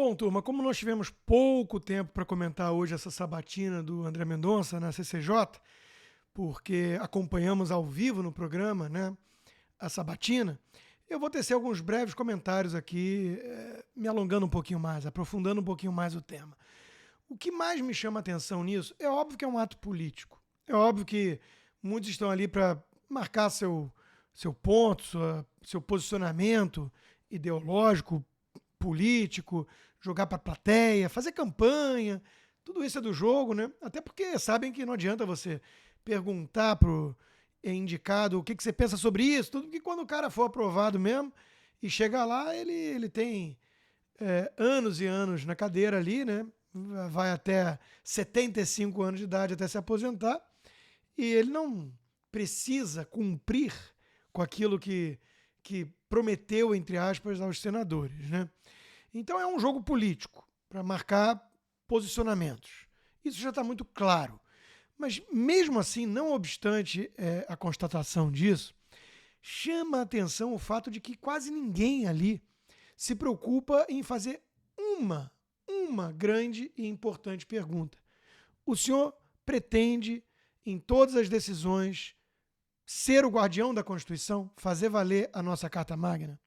Bom, turma, como nós tivemos pouco tempo para comentar hoje essa sabatina do André Mendonça na CCJ, porque acompanhamos ao vivo no programa, né, a sabatina, eu vou tecer alguns breves comentários aqui, me alongando um pouquinho mais, aprofundando um pouquinho mais o tema. O que mais me chama a atenção nisso é óbvio que é um ato político. É óbvio que muitos estão ali para marcar seu ponto, seu posicionamento ideológico, político, jogar para a plateia, fazer campanha. Tudo isso é do jogo, né? Até porque sabem que não adianta você perguntar pro indicado o que você pensa sobre isso, tudo que quando o cara for aprovado mesmo e chegar lá, ele tem anos e anos na cadeira ali, né? Vai até 75 anos de idade até se aposentar e ele não precisa cumprir com aquilo que prometeu, entre aspas, aos senadores, né? Então é um jogo político para marcar posicionamentos. Isso já está muito claro. Mas mesmo assim, não obstante a constatação disso, chama a atenção o fato de que quase ninguém ali se preocupa em fazer uma grande e importante pergunta. O senhor pretende, em todas as decisões, ser o guardião da Constituição, fazer valer a nossa Carta Magna?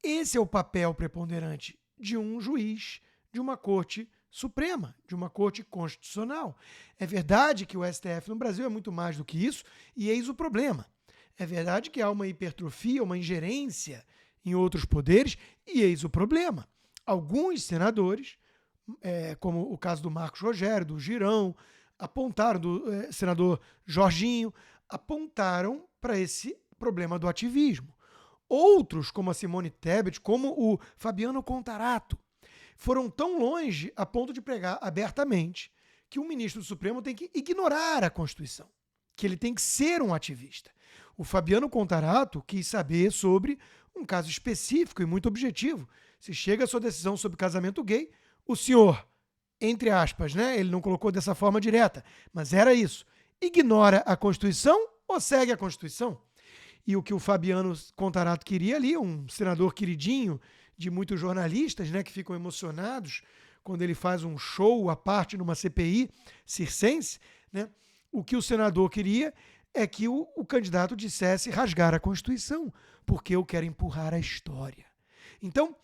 Esse é o papel preponderante de um juiz de uma Corte Suprema, de uma Corte Constitucional. É verdade que o STF no Brasil é muito mais do que isso, e eis o problema. É verdade que há uma hipertrofia, uma ingerência em outros poderes, e eis o problema. Alguns senadores, como o caso do Marcos Rogério, do Girão, apontaram, do senador Jorginho, apontaram para esse problema do ativismo. Outros, como a Simone Tebet, como o Fabiano Contarato, foram tão longe a ponto de pregar abertamente que o ministro do Supremo tem que ignorar a Constituição, que ele tem que ser um ativista. O Fabiano Contarato quis saber sobre um caso específico e muito objetivo. Se chega a sua decisão sobre casamento gay, o senhor, entre aspas, né, ele não colocou dessa forma direta, mas era isso, ignora a Constituição ou segue a Constituição? E o que o Fabiano Contarato queria ali, um senador queridinho de muitos jornalistas, né, que ficam emocionados quando ele faz um show à parte numa CPI circense, né, o que o senador queria é que o candidato dissesse rasgar a Constituição, porque eu quero empurrar a história. Então,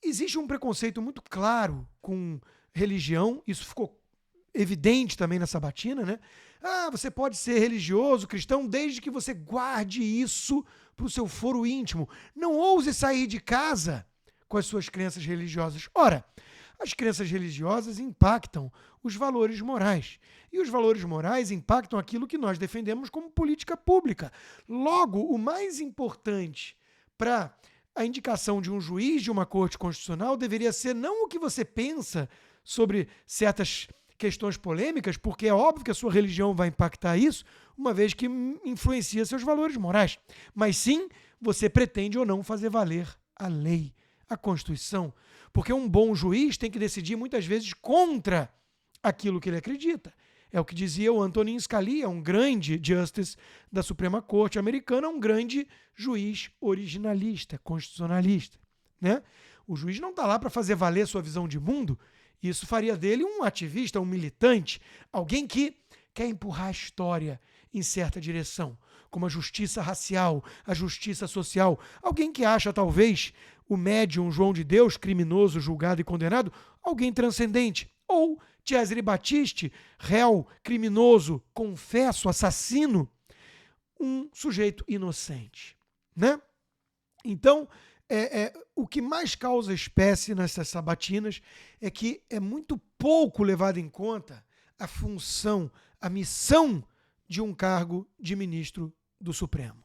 existe um preconceito muito claro com religião, isso ficou evidente também na sabatina, né? Você pode ser religioso, cristão, desde que você guarde isso para o seu foro íntimo. Não ouse sair de casa com as suas crenças religiosas. Ora, as crenças religiosas impactam os valores morais. E os valores morais impactam aquilo que nós defendemos como política pública. Logo, o mais importante para a indicação de um juiz de uma corte constitucional deveria ser não o que você pensa sobre certas questões polêmicas, porque é óbvio que a sua religião vai impactar isso, uma vez que influencia seus valores morais. Mas sim, você pretende ou não fazer valer a lei, a Constituição. Porque um bom juiz tem que decidir muitas vezes contra aquilo que ele acredita. É o que dizia o Antonin Scalia, um grande justice da Suprema Corte americana, um grande juiz originalista, constitucionalista, né? O juiz não está lá para fazer valer sua visão de mundo. Isso faria dele um ativista, um militante, alguém que quer empurrar a história em certa direção, como a justiça racial, a justiça social. Alguém que acha, talvez, o médium João de Deus, criminoso, julgado e condenado, alguém transcendente. Ou Cesare Battisti, réu, criminoso, confesso, assassino, um sujeito inocente, né? Então, o que mais causa espécie nessas sabatinas é que é muito pouco levado em conta a função, a missão de um cargo de ministro do Supremo.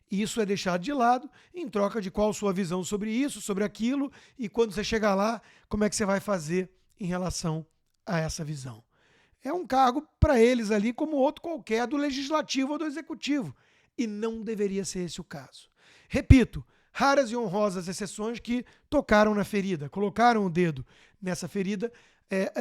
E isso é deixado de lado em troca de qual sua visão sobre isso, sobre aquilo, e quando você chegar lá, como é que você vai fazer em relação a essa visão. É um cargo para eles ali como outro qualquer do legislativo ou do executivo. E não deveria ser esse o caso. Repito, raras e honrosas exceções que tocaram na ferida, colocaram o dedo nessa ferida,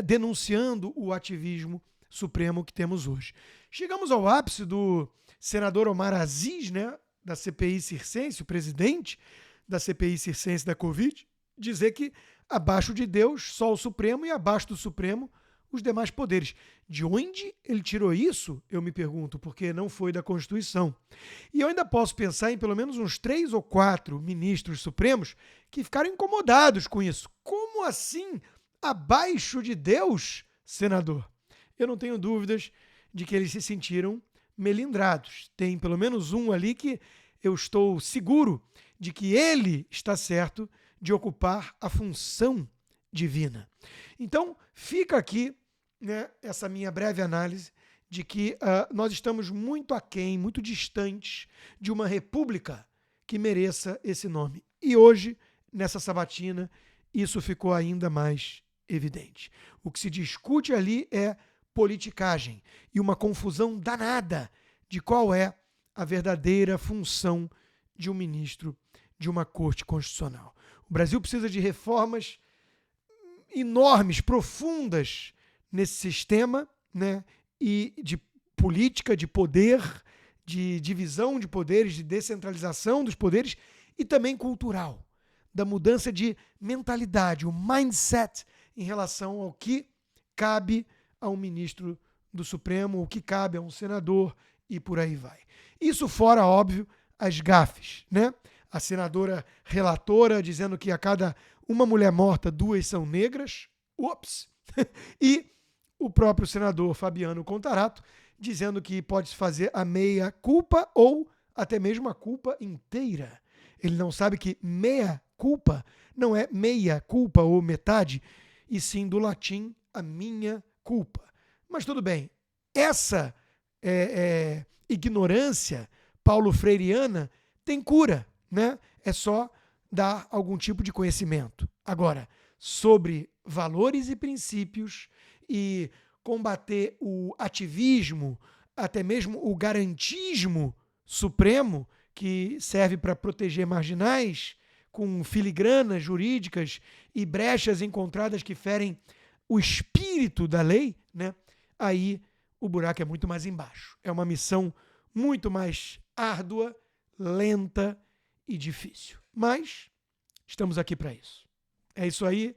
denunciando o ativismo supremo que temos hoje. Chegamos ao ápice do senador Omar Aziz, né, da CPI circense, o presidente da CPI circense da Covid, dizer que abaixo de Deus, só o Supremo, e abaixo do Supremo, os demais poderes. De onde ele tirou isso, eu me pergunto, porque não foi da Constituição. E eu ainda posso pensar em pelo menos uns 3 ou 4 ministros supremos que ficaram incomodados com isso. Como assim abaixo de Deus, senador? Eu não tenho dúvidas de que eles se sentiram melindrados. Tem pelo menos um ali que eu estou seguro de que ele está certo de ocupar a função divina. Então, fica aqui, né, essa minha breve análise de que nós estamos muito aquém, muito distantes de uma república que mereça esse nome. E hoje, nessa sabatina, isso ficou ainda mais evidente. O que se discute ali é politicagem e uma confusão danada de qual é a verdadeira função de um ministro de uma corte constitucional. O Brasil precisa de reformas enormes, profundas nesse sistema, né? E de política, de poder, de divisão de poderes, de descentralização dos poderes e também cultural, da mudança de mentalidade, o mindset em relação ao que cabe a um ministro do Supremo, o que cabe a um senador e por aí vai. Isso fora, óbvio, as gafes, né? A senadora relatora dizendo que a cada uma mulher morta, 2 são negras. Ups! E o próprio senador Fabiano Contarato dizendo que pode-se fazer a meia culpa ou até mesmo a culpa inteira. Ele não sabe que meia culpa não é meia culpa ou metade, e sim do latim a minha culpa. Mas tudo bem, essa ignorância paulo-freireana tem cura, né? É só dar algum tipo de conhecimento. Agora, sobre valores e princípios e combater o ativismo, até mesmo o garantismo supremo, que serve para proteger marginais, com filigranas jurídicas e brechas encontradas que ferem o espírito da lei, né? Aí o buraco é muito mais embaixo. É uma missão muito mais árdua, lenta e difícil. Mas estamos aqui para isso. É isso aí.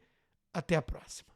Até a próxima.